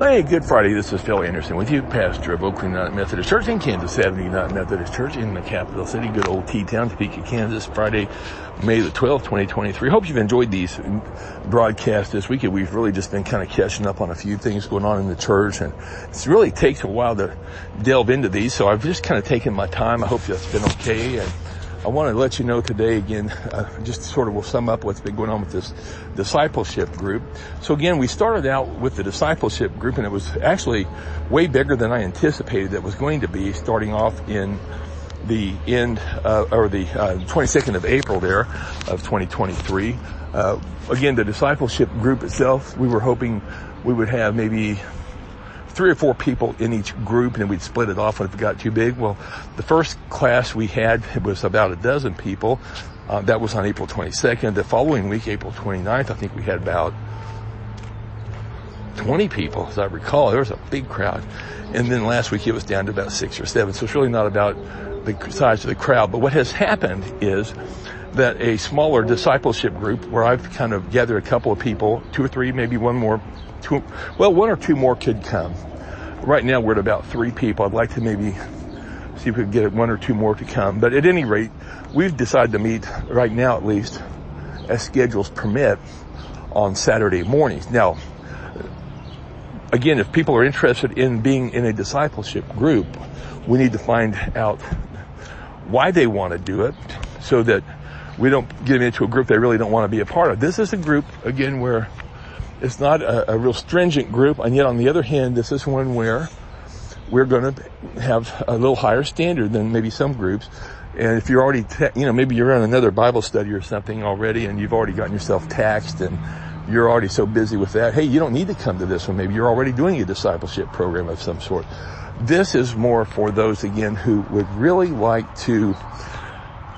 Hey, Good Friday. This is Phil Anderson with you, pastor of Oakland United Methodist Church in Kansas Avenue United Methodist Church in the capital city, good old T-Town, Topeka, Kansas, Friday, May the 12th, 2023. Hope you've enjoyed these broadcasts this week. We've really just been kind of catching up on a few things going on in the church, and it really takes a while to delve into these, so I've just kind of taken my time. I hope that's been okay, and I want to let you know today again, just sort of will sum up what's been going on with this discipleship group. So again, we started out with the discipleship group, and it was actually way bigger than I anticipated that was going to be, starting off in the end, or the 22nd of April there of 2023. Again, the discipleship group itself, we were hoping we would have maybe 3 or 4 people in each group, and then we'd split it off if it got too big. Well, the first class we had, it was about a dozen people. That was on April 22nd. The following week, April 29th, I think we had about 20 people, as I recall. There was a big crowd. And then last week, it was down to about 6 or 7. So it's really not about the size of the crowd. But what has happened is that a smaller discipleship group, where I've kind of gathered a couple of people, 2 or 3, maybe one more, 1 or 2 more could come. Right now we're at about 3 people. I'd like to maybe see if we can get 1 or 2 more to come. But at any rate, we've decided to meet right now, at least, as schedules permit, on Saturday mornings. Now, again, if people are interested in being in a discipleship group, we need to find out why they want to do it, so that we don't get them into a group they really don't want to be a part of. This is a group, again, where it's not a real stringent group, and yet on the other hand, this is one where we're going to have a little higher standard than maybe some groups. And if you're already, maybe you're on another Bible study or something already, and you've already gotten yourself taxed, and you're already so busy with that, hey, you don't need to come to this one. Maybe you're already doing a discipleship program of some sort. This is more for those, again, who would really like to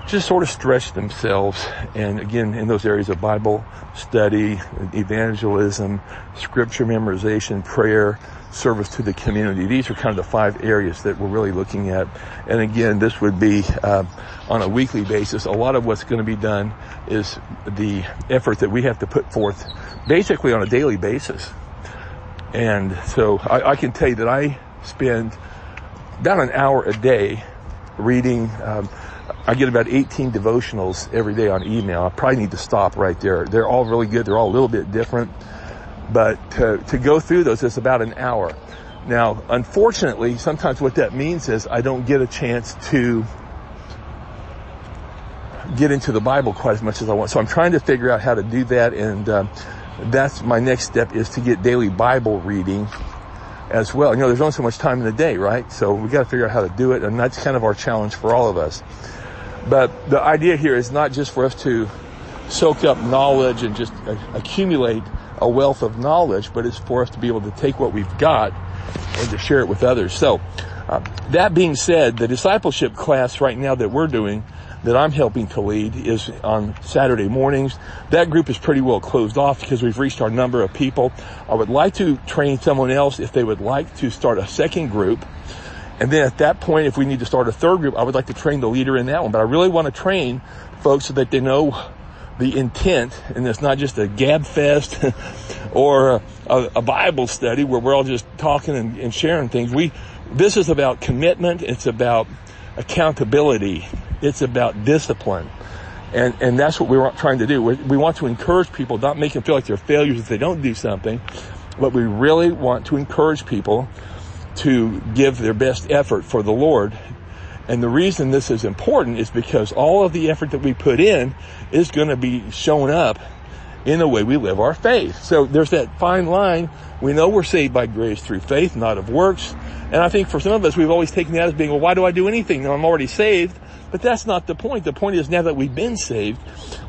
just sort of stretch themselves, and again, in those areas of Bible study, evangelism, scripture memorization, prayer, service to the community. These are kind of the 5 areas that we're really looking at. And again, this would be on a weekly basis. A lot of what's going to be done is the effort that we have to put forth basically on a daily basis. And so I can tell you that I spend about an hour a day reading. I get about 18 devotionals every day on email. I probably need to stop right there. They're all really good. They're all a little bit different. But to go through those is about an hour. Now, unfortunately, sometimes what that means is I don't get a chance to get into the Bible quite as much as I want. So I'm trying to figure out how to do that. And that's my next step, is to get daily Bible reading as well. There's only so much time in the day, right? So we got to figure out how to do it. And that's kind of our challenge for all of us. But the idea here is not just for us to soak up knowledge and just accumulate a wealth of knowledge, but it's for us to be able to take what we've got and to share it with others. So that being said, the discipleship class right now that we're doing, that I'm helping to lead, is on Saturday mornings. That group is pretty well closed off because we've reached our number of people. I would like to train someone else if they would like to start a second group. And then at that point, if we need to start a third group, I would like to train the leader in that one. But I really want to train folks so that they know the intent, and it's not just a gab fest or a Bible study where we're all just talking and sharing things. This is about commitment. It's about accountability. It's about discipline. And that's what we're trying to do. We want to encourage people, not make them feel like they're failures if they don't do something, but we really want to encourage people to give their best effort for the Lord. And the reason this is important is because all of the effort that we put in is going to be shown up in the way we live our faith. So there's that fine line. We know we're saved by grace through faith, not of works. And I think for some of us, we've always taken that as being, well, why do I do anything? No, I'm already saved. But that's not the point. The point is, now that we've been saved,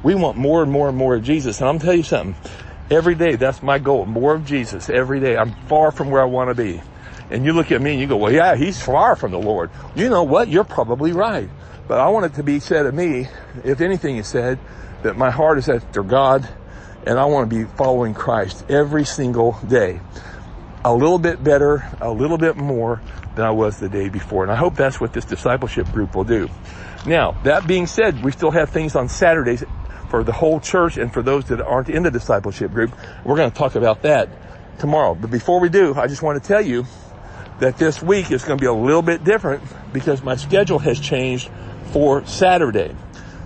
we want more and more and more of Jesus. And I'm going to tell you something. Every day, that's my goal. More of Jesus every day. I'm far from where I want to be. And you look at me and you go, well, yeah, he's far from the Lord. You know what? You're probably right. But I want it to be said of me, if anything is said, that my heart is after God, and I want to be following Christ every single day. A little bit better, a little bit more than I was the day before. And I hope that's what this discipleship group will do. Now, that being said, we still have things on Saturdays for the whole church and for those that aren't in the discipleship group. We're going to talk about that tomorrow. But before we do, I just want to tell you that this week is going to be a little bit different because my schedule has changed for Saturday.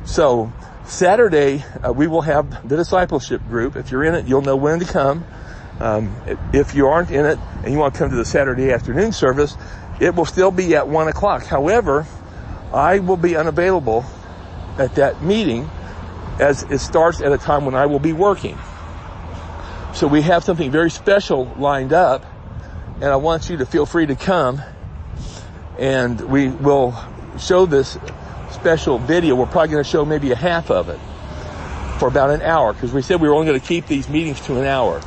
So Saturday, we will have the discipleship group. If you're in it, you'll know when to come. If you aren't in it and you want to come to the Saturday afternoon service, it will still be at 1 o'clock. However, I will be unavailable at that meeting as it starts at a time when I will be working. So we have something very special lined up, and I want you to feel free to come, and we will show this special video. We're probably going to show maybe a half of it for about an hour, because we said we were only going to keep these meetings to an hour,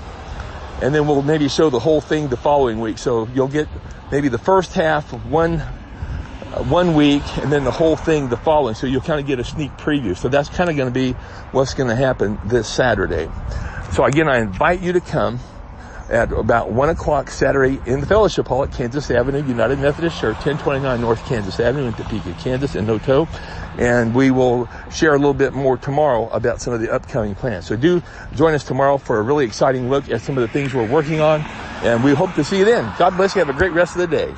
and then we'll maybe show the whole thing the following week. So you'll get maybe the first half of one week, and then the whole thing the following. So you'll kind of get a sneak preview. So that's kind of going to be what's going to happen this Saturday. So again, I invite you to come at about 1 o'clock Saturday in the Fellowship Hall at Kansas Avenue, United Methodist Church, 1029 North Kansas Avenue in Topeka, Kansas, in Noto. And we will share a little bit more tomorrow about some of the upcoming plans. So do join us tomorrow for a really exciting look at some of the things we're working on. And we hope to see you then. God bless you. Have a great rest of the day.